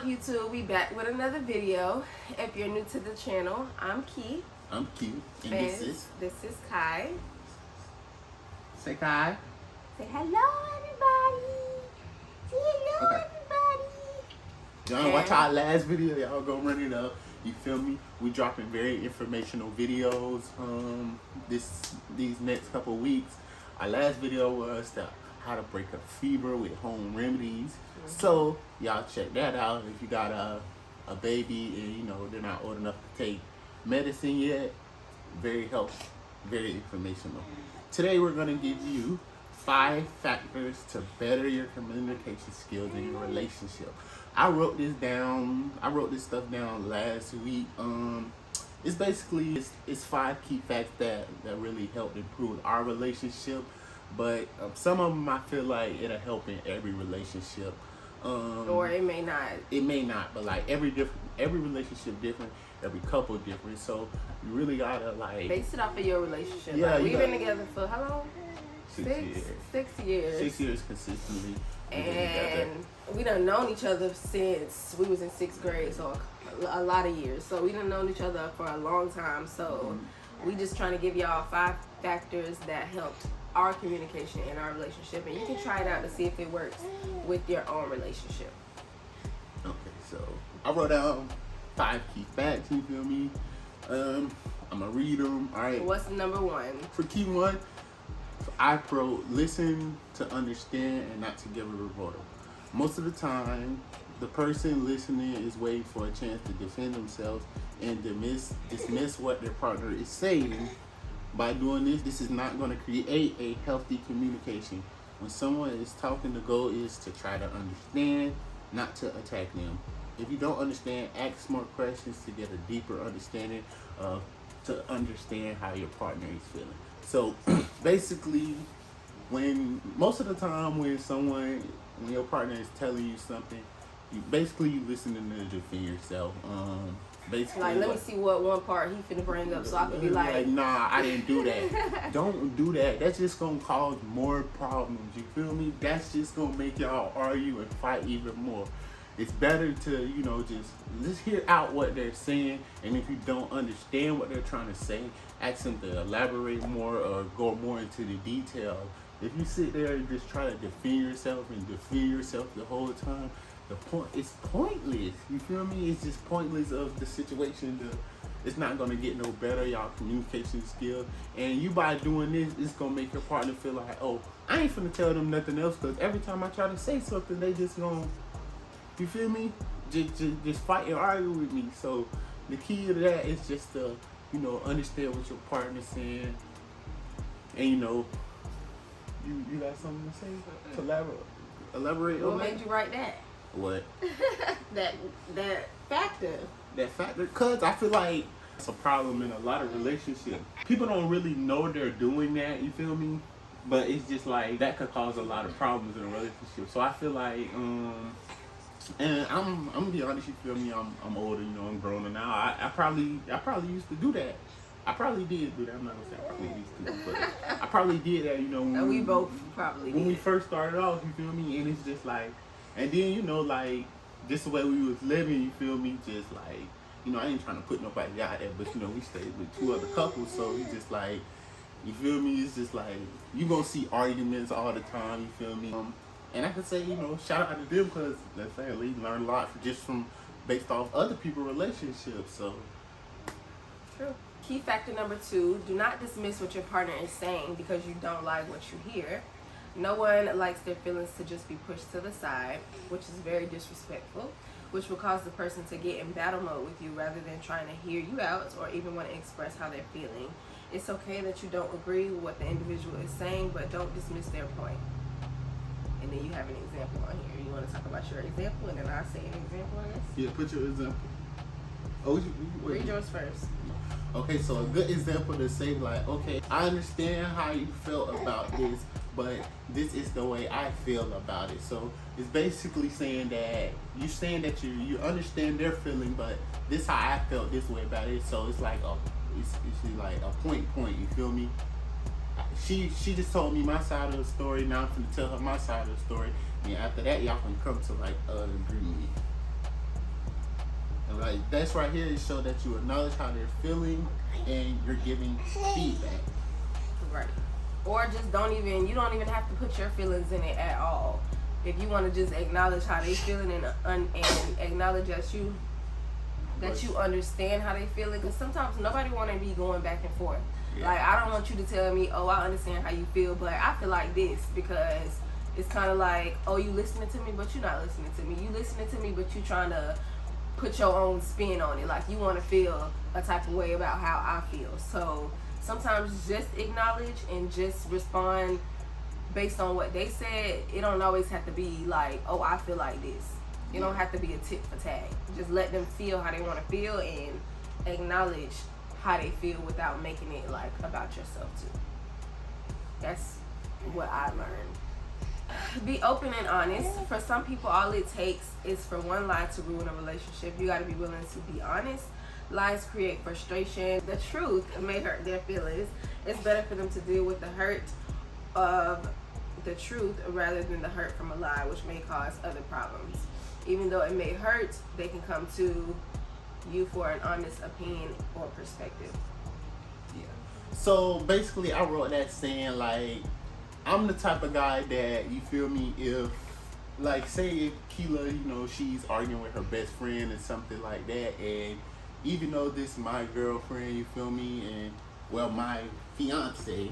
YouTube? We back with another video. If you're new to the channel, I'm Key. I'm Q, and this is Kai. Say Kai. Say hello, everybody. Say hello, everybody. Y'all watch our last video. Y'all go run it up. You feel me? We dropping very informational videos. These next couple weeks. Our last video was how to break a fever with home remedies. So y'all check that out. If you got a baby and they're not old enough to take medicine yet, very helpful, very informational. Today we're gonna give you 5 factors to better your communication skills in your relationship. I wrote this stuff down last week. It's basically it's 5 key facts that really help improve our relationship. But some of them I feel like it'll help in every relationship. Or it may not. It may not, but like every relationship different, every couple different. So you really gotta base it off of your relationship. Yeah, like, we've been together for how long? 6 years. 6 years. 6 years consistently. And we done known each other since we was in 6th grade, so a lot of years. So we done known each other for a long time. So we just trying to give y'all 5 factors that helped our communication in our relationship, and you can try it out to see if it works with your own relationship. Okay, so I wrote down 5 key facts. You feel me? I'm gonna read them. All right. What's number 1? For key 1, I wrote listen to understand and not to give a rebuttal. Most of the time, the person listening is waiting for a chance to defend themselves and dismiss what their partner is saying. By doing this is not going to create a healthy communication. When someone is talking, the goal is to try to understand, not to attack them. If you don't understand, ask more questions to get a deeper understanding to understand how your partner is feeling. So basically, most of the time when your partner is telling you something, you listening to defend yourself. Basically, like, let me see what one part he finna bring up so I can be like, nah, I didn't do that. Don't do that. That's just gonna cause more problems. You feel me? That's just gonna make y'all argue and fight even more. It's better to, just hear out what they're saying, and if you don't understand what they're trying to say, ask them to elaborate more or go more into the detail. If you sit there and just try to defend yourself the whole time, it's pointless. You feel me? It's just pointless of the situation. It's not gonna get no better, y'all communication skills. And you by doing this, it's gonna make your partner feel like, oh, I ain't finna tell them nothing else, because every time I try to say something, they just gonna, you feel me? Just fight and argue with me. So the key to that is just to, understand what your partner's saying. And you got something to say? To elaborate on that? What made you write that? What? that factor. That factor, because I feel like it's a problem in a lot of relationships. People don't really know they're doing that, you feel me? But it's just like, that could cause a lot of problems in a relationship. So I feel like, and I'm gonna be honest, you feel me? I'm older, I'm grown now. I probably used to do that. I probably did do that. I'm not gonna say I probably used to, but I probably did that, and we both probably when did. we first started off, you feel me? And it's just like, and then just the way we was living, you feel me? Just like, I ain't trying to put nobody out there, but we stayed with 2 other couples, so it's just like, you feel me? It's just like, you gonna see arguments all the time, you feel me? And I could say, shout out to them, because let's say we learn a lot based off other people's relationships. So true. Key factor number 2, do not dismiss what your partner is saying because you don't like what you hear. No one likes their feelings to just be pushed to the side, which is very disrespectful, which will cause the person to get in battle mode with you rather than trying to hear you out or even want to express how they're feeling. It's okay that you don't agree with what the individual is saying, but don't dismiss their point. And then you have an example on here. You want to talk about your example, and then I'll say an example on this? Yeah, put your example. Oh, read yours first. Okay, so a good example to say, like, okay, I understand how you felt about this, but this is the way I feel about it. So it's basically saying that you understand their feeling, but this how I felt this way about it. So it's like it's like a point. You feel me? She just told me my side of the story. Now I'm gonna tell her my side of the story, and after that, y'all can come to like an agreement. And like that's right here, it shows that you acknowledge how they're feeling and you're giving feedback. Right. Or just you don't even have to put your feelings in it at all. If you want to just acknowledge how they feeling and acknowledge that you understand how they feeling, because sometimes nobody want to be going back and forth. Yeah. Like, I don't want you to tell me, oh, I understand how you feel, but I feel like this, because it's kind of like, oh, you listening to me, but you're not listening to me. You listening to me, but you trying to put your own spin on it. Like, you want to feel a type of way about how I feel. So sometimes just acknowledge and just respond based on what they said. It don't always have to be like, oh, I feel like this. It don't have to be a tit for tat. Just let them feel how they want to feel and acknowledge how they feel without making it like about yourself too. That's what I learned. Be open and honest. For some people, all it takes is for one lie to ruin a relationship. You got to be willing to be honest. Lies create frustration. The truth may hurt their feelings. It's better for them to deal with the hurt of the truth rather than the hurt from a lie, which may cause other problems. Even though it may hurt, they can come to you for an honest opinion or perspective. Yeah. So basically, I wrote that saying like, I'm the type of guy that, you feel me, if like say if Keela, you know, she's arguing with her best friend or something like that, and even though this is my girlfriend, you feel me, and well, my fiance,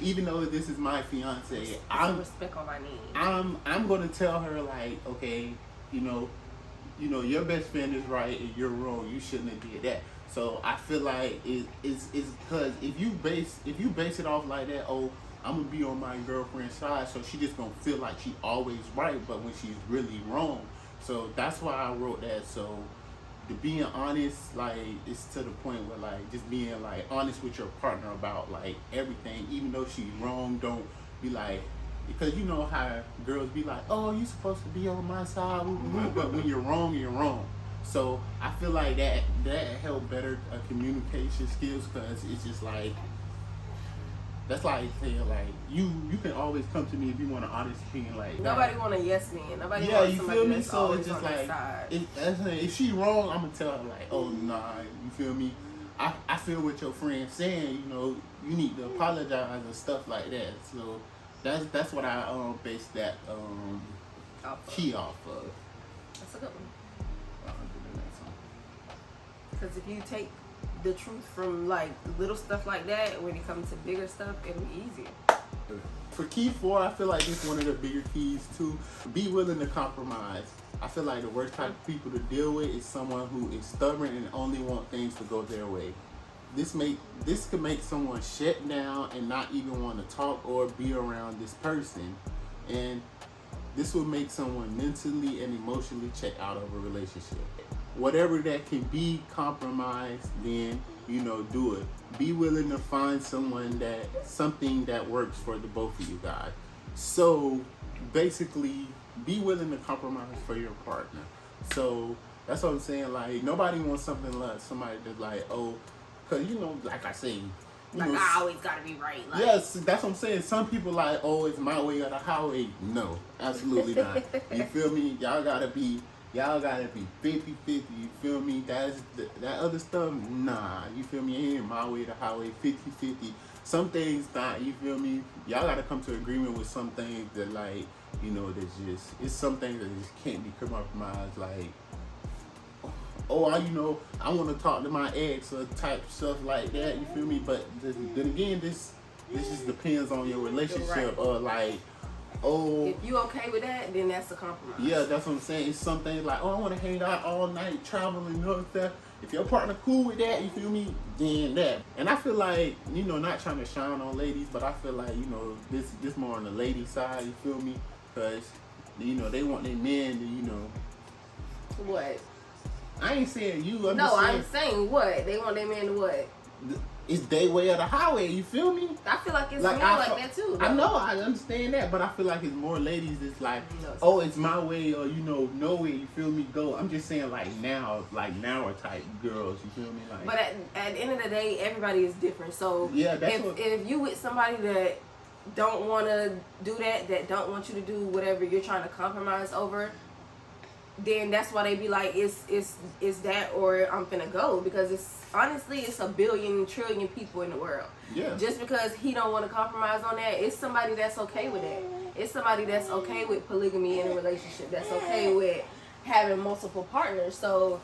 even though this is my fiance, I'm respect on my name. I'm gonna tell her like, okay, you know, your best friend is right and you're wrong. You shouldn't have did that. So I feel like it's because if you base it off like that, oh, I'm gonna be on my girlfriend's side, so she just gonna feel like she always right, but when she's really wrong. So that's why I wrote that. So the being honest, like, it's to the point where like just being like honest with your partner about like everything, even though she's wrong. Don't be like, because you know how girls be like, oh, you supposed to be on my side, but when you're wrong, you're wrong. So I feel like that help better communication skills, because it's just like, that's like saying like you can always come to me if you want an honest opinion. Like nobody want a yes man. Nobody yeah, wants you feel me? That's so it's just on like if she wrong, I'm gonna tell her like, oh nah, you feel me? I feel what your friend's saying. You know, you need to apologize and stuff like that. So that's what I base that key off of. That's a good one. Because if you take the truth from like little stuff like that, when it comes to bigger stuff, it'll be easier. For key 4, I feel like it's one of the bigger keys too. Be willing to compromise. I feel like the worst type of people to deal with is someone who is stubborn and only want things to go their way. This could make someone shut down and not even want to talk or be around this person, and this will make someone mentally and emotionally check out of a relationship. Whatever that can be compromised, then do it. Be willing to find something that works for the both of you guys. So basically, be willing to compromise for your partner. So that's what I'm saying. Like, nobody wants something like somebody that's like, oh, because like I say, I always gotta be right. Like, yes, that's what I'm saying. Some people like, oh, it's my way or the highway. No, absolutely not. You feel me? Y'all gotta be 50-50, you feel me? That other stuff, nah, you feel me? It ain't my way, the highway, 50-50. Some things not, you feel me? Y'all gotta come to agreement with some things that like, it's some things that just can't be compromised. Like, oh, I want to talk to my ex or type stuff like that, you feel me? But then again, this just depends on your relationship, right. Or like, oh, if you okay with that, then that's a compromise. Yeah, that's what I'm saying. It's something like, oh, I want to hang out all night, travel and all stuff. If your partner cool with that, you feel me? Then that. And I feel like, not trying to shine on ladies, but I feel like, this more on the lady side, you feel me? Because, they want their men to, What? I ain't saying you. I'm saying what? They want their man to what? It's their way or the highway, you feel me? I feel like it's more like that too. Though. I know, I understand that, but I feel like it's more ladies that's like, oh, it's my way, or no way, you feel me? Go. I'm just saying like now type girls, you feel me? Like, but at the end of the day, everybody is different. So yeah, if you with somebody that don't want to do that don't want you to do whatever you're trying to compromise over, then that's why they be like, it's that or I'm finna go, because it's a billion trillion people in the world. Yeah. Just because he don't want to compromise on that, it's somebody that's okay with that. It's somebody that's okay with polygamy in a relationship, that's okay with having multiple partners. So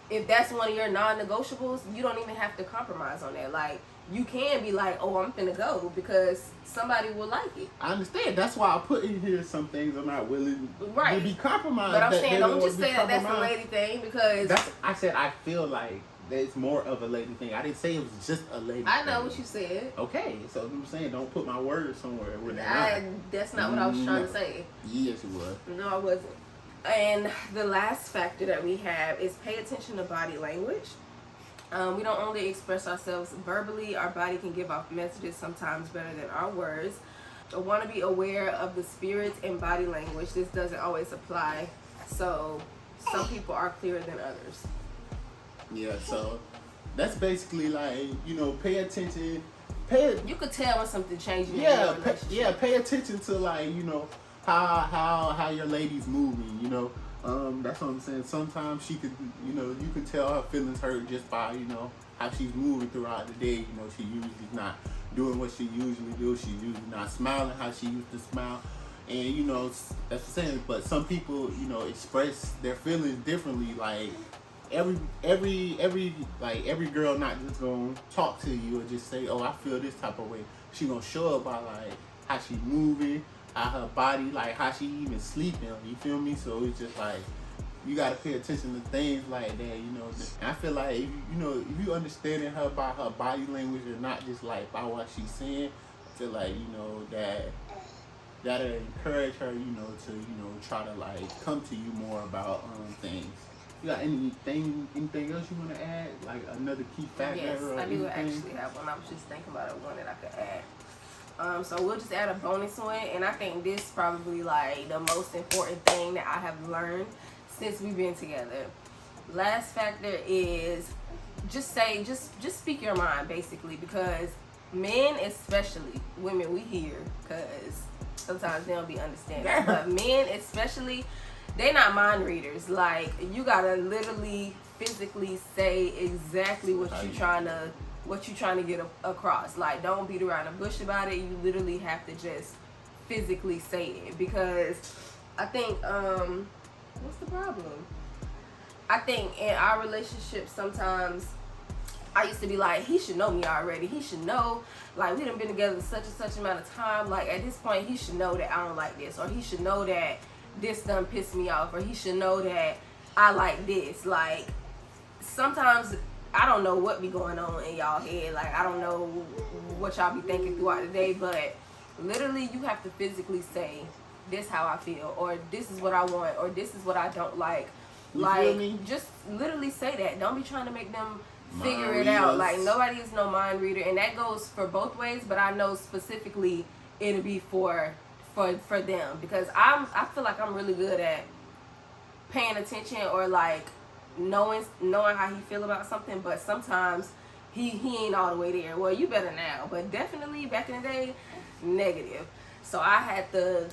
if that's one of your non-negotiables, you don't even have to compromise on that. Like, you can be like, oh, I'm finna go, because somebody will like it. I understand. That's why I put in here some things I'm not willing Right. to be compromised. But I'm that saying, they don't want just to be say that that's a compromised. lady thing, because I said I feel like it's more of a lady thing. I didn't say it was just a lady I know thing. what you said. Okay, so I'm saying don't put my words somewhere where they're not. That's not what I was trying to say. Yes, it was. No, I wasn't. And the last factor that we have is pay attention to body language. We don't only express ourselves verbally, our body can give off messages sometimes better than our words. I want to be aware of the spirit and body language. This doesn't always apply, so some people are clearer than others. Yeah, so that's basically like, pay attention. You could tell when something changing in your relationship. Pay attention to like, how your lady's moving, that's what I'm saying. Sometimes she could, you can tell her feelings hurt just by, how she's moving throughout the day. She usually not doing what she usually do. She's usually not smiling how she used to smile. And, that's what I'm saying. But some people, express their feelings differently. Like, every girl not just gonna talk to you or just say, oh, I feel this type of way. She gonna show up by like how she moving, how her body, like how she even sleeping. You feel me? So it's just like you gotta pay attention to things like that. And I feel like if you understanding her by her body language and not just like by what she's saying, I feel like that'll encourage her, to try to like come to you more about things. You got anything else you want to add? Like another key factor? Yes, or I do anything? actually have one. I was just thinking about one that I could add. So we'll just add a bonus one, and I think this is probably like the most important thing that I have learned since we've been together. Last factor is just speak your mind, basically, because men, especially women, we hear, because sometimes they don't be understanding, but men especially, they not mind readers. Like, you gotta literally physically say exactly what you trying to get across. Like, don't beat around the bush about it. You literally have to just physically say it, because I think what's the problem? I think in our relationship sometimes I used to be like, he should know me already. He should know, like, we done been together such and such amount of time. Like, at this point, he should know that I don't like this, or he should know that this done pissed me off, or he should know that I like this. Like, sometimes I don't know what be going on in y'all head. Like, I don't know what y'all be thinking throughout the day, but literally you have to physically say, this how I feel, or this is what I want, or this is what I don't like. You like, feel me? just literally say that. Don't be trying to make them Mind figure it out. readers. Like, nobody is no mind reader, and that goes for both ways, but I know specifically it'll be for them, because I feel like I'm really good at paying attention, or like knowing how he feel about something, but sometimes he ain't all the way there. Well, you better now, but definitely back in the day, negative. So I had to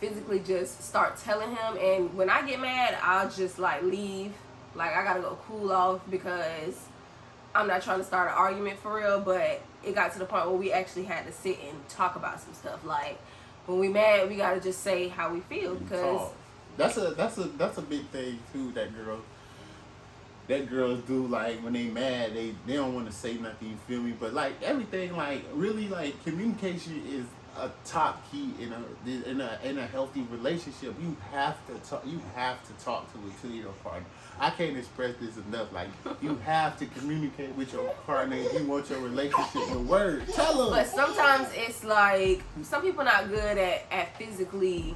physically just start telling him, and when I get mad, I'll just like leave. Like, I gotta go cool off, because I'm not trying to start an argument for real, but it got to the point where we actually had to sit and talk about some stuff. Like, when we mad, we gotta just say how we feel, because that's a big thing too that girls do. Like, when they mad, they don't want to say nothing, you feel me? But like, everything, like, really, like, communication is a top key in a healthy relationship. You have to talk to your partner. I can't express this enough. Like, you have to communicate with your partner if you want your relationship to work. Tell them. But sometimes it's like, some people not good at physically,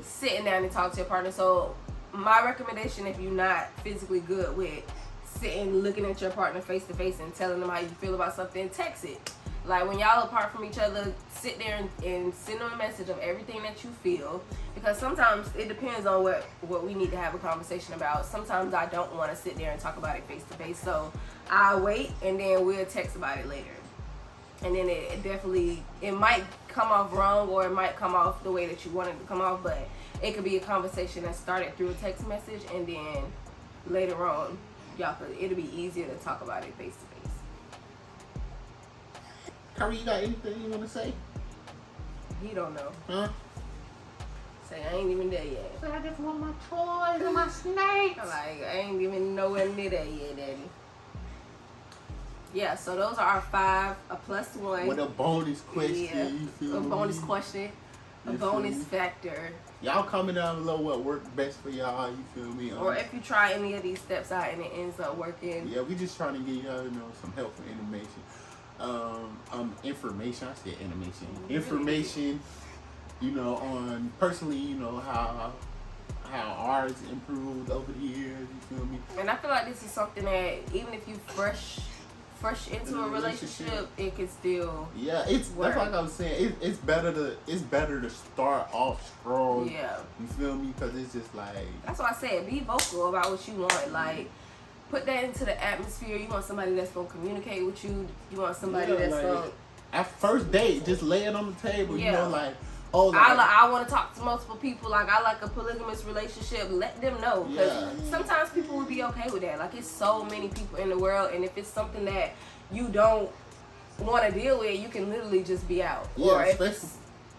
sitting down and talk to your partner. So my recommendation, if you're not physically good with sitting, looking at your partner face to face and telling them how you feel about something, text it. Like, when y'all apart from each other, sit there and send them a message of everything that you feel, because sometimes it depends on what we need to have a conversation about. Sometimes I don't want to sit there and talk about it face to face, so I'll wait and then we'll text about it later. And then it might come off wrong, or it might come off the way that you want it to come off, but it could be a conversation that started through a text message, and then later on, it'll be easier to talk about it face to face. Curry, you got anything you want to say? He don't know. Huh? Say, I ain't even there yet. I just want my toys and my snakes. I'm like, I ain't even nowhere near there yet, Daddy. Yeah, so those are our 5, a plus 1. With a bonus question, Yeah, you feel a me? bonus question, a You bonus feel me? factor. Y'all comment down below what worked best for y'all, you feel me? Or if you try any of these steps out and it ends up working. Yeah, we just trying to give y'all, some helpful information. Information, I said animation. Information, on personally, how ours improved over the years, you feel me? And I feel like this is something that even if you fresh into a relationship, it can still that's work. like I was saying. It's better to start off strong. Yeah. You feel me? Because it's just like, that's why I said be vocal about what you want. Like, put that into the atmosphere. You want somebody that's gonna communicate with you. You want somebody that's like, gonna. at first date, just lay it on the table. Yeah. I want to talk to multiple people. Like, I like a polygamous relationship. Let them know. Because sometimes people will be okay with that. Like, it's so many people in the world. And if it's something that you don't want to deal with, you can literally just be out. Yeah, especially.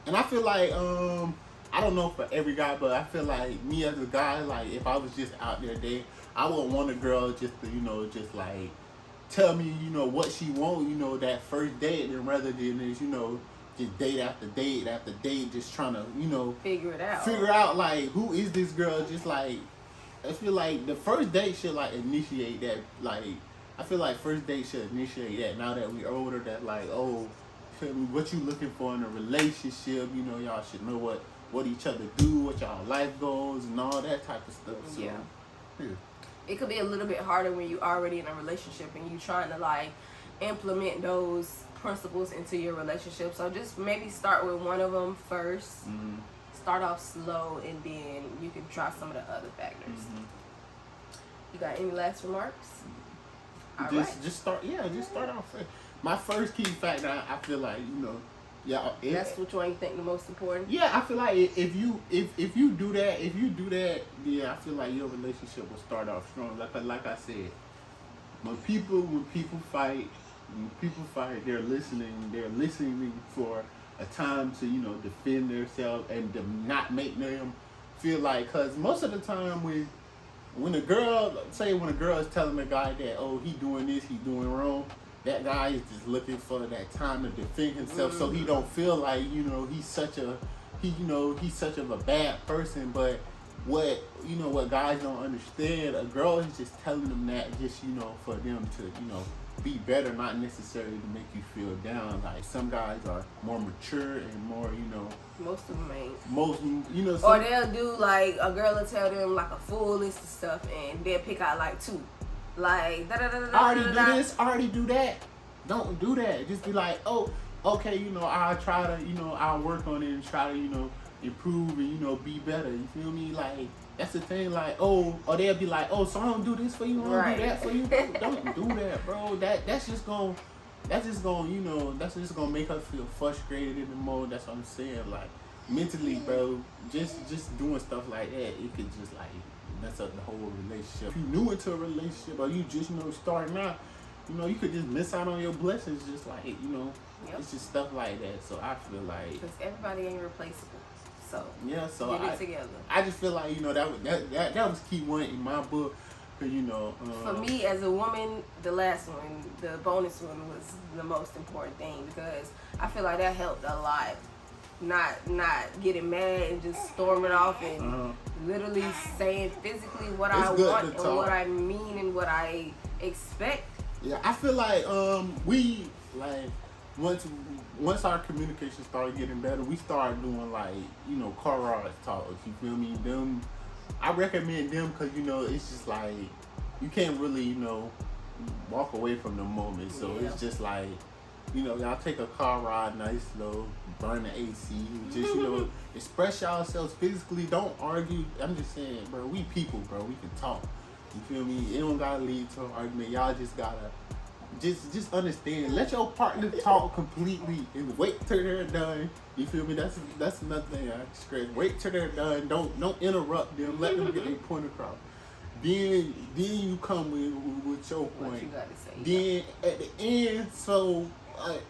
And I feel like, I don't know for every guy, but I feel like me as a guy, like, if I was just out there dating, I wouldn't want a girl just to, just like tell me, what she want, that first date, and rather than just, just date after date after date, just trying to, figure out like, who is this girl? Just like, I feel like the first date should like initiate that. Like, I feel like first date should initiate that. Now that we older, that like, oh, what you looking for in a relationship? Y'all should know what each other do, what y'all life goals, and all that type of stuff. So, yeah. It could be a little bit harder when you're already in a relationship and you're trying to like implement those principles into your relationship. So just maybe start with one of them first. Mm-hmm. Start off slow, and then you can try some of the other factors. Mm-hmm. You got any last remarks? Just start off. My first key factor, I feel like, that's what you think the most important. Yeah, I feel like if you do that, yeah, I feel like your relationship will start off strong. Like I said, when people fight, they're listening for a time to defend themselves and to not make them feel like, cause most of the time when a girl is telling a guy that, oh, he doing this, he doing wrong, that guy is just looking for that time to defend himself, so he don't feel like he's such of a bad person. But what guys don't understand, a girl is just telling them that just for them to be better, not necessarily to make you feel down. Like, some guys are more mature and more Most of them ain't. Or they'll do like, a girl will tell them like a full list of stuff, and they'll pick out like 2. Like, I already do this, I already do that. Don't do that. Just be like, oh, okay, I'll try to, I'll work on it and try to, improve and, be better. You feel me? Like, that's the thing. Like, oh, or they'll be like, oh, so I don't do this for you, I don't do that for you. Don't do that, bro. That's just gonna make her feel frustrated in the mode. That's what I'm saying. Like, mentally, bro, just doing stuff like that, it could just like mess up the whole relationship. If you're new into a relationship, or you just starting out, you could just miss out on your blessings. Just like it's just stuff like that. So I feel like, because everybody ain't replaceable. So yeah, so get it together. I just feel like that was key one in my book. For me as a woman, the last one, the bonus one, was the most important thing, because I feel like that helped a lot. Not getting mad and just storming off and literally saying physically what I want and what I mean and what I expect. Yeah, I feel like we like once our communication started getting better, we started doing like car rides talks. You feel me? Them, I recommend them because it's just like you can't really walk away from the moment. So it's just like y'all take a car ride, nice slow, burn the AC, just express yourselves physically. Don't argue. I'm just saying, bro, we people, bro. We can talk. You feel me? It don't gotta lead to an argument. Y'all just gotta just understand. Let your partner talk completely and wait till they're done. You feel me? That's another thing I stress. Wait till they're done. Don't interrupt them. Let them get their point across. Then you come with your point. What you gotta say? Then at the end, so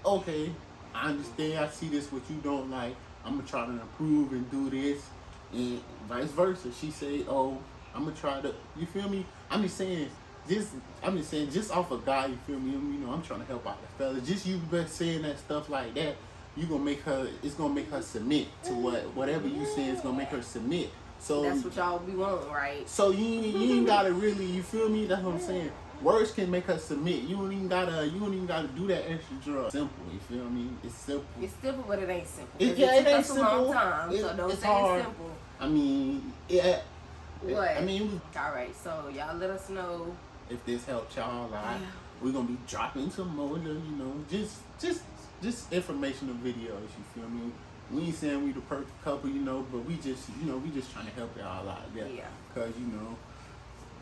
okay, I understand. I see this what you don't like. I'm gonna try to improve and do this, and vice versa. She say, oh, I'm gonna try to. You feel me? I'm just saying. Just off a guy, you feel me? You know, I'm trying to help out the fellas. Just you been saying that stuff like that, it's gonna make her submit to whatever you say is gonna make her submit. So that's what y'all be wanting, right? So you ain't gotta really, you feel me? That's what I'm saying. Words can make her submit. You don't even gotta do that extra drug. Simple, you feel me? It's simple. It's simple, but it ain't simple. It ain't simple. A long time, so don't say hard. it's simple. I mean, yeah. What? I mean, all right. So y'all let us know if this helped y'all. We're gonna be dropping some more, you know, just informational videos. You feel me? We ain't saying we the perfect couple, you know, but we just trying to help y'all out. Yeah. Cause you know,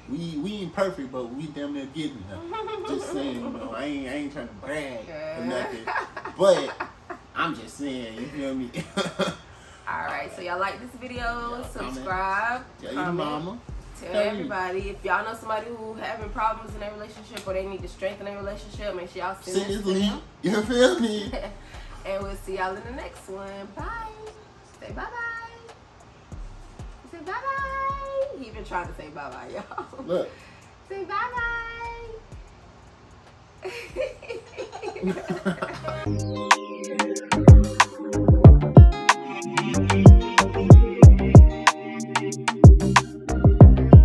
we ain't perfect, but we damn near getting there. Just saying, you know, I ain't trying to brag or nothing, but I'm just saying, you feel me? Alright, so y'all like this video, subscribe, tell your mama, tell everybody. If y'all know somebody who having problems in their relationship or they need to strengthen their relationship, make sure y'all send this to them. You feel me? And we'll see y'all in the next one. Bye. Say bye-bye. Say bye-bye. He been trying to say bye-bye, y'all. Look. Say bye-bye.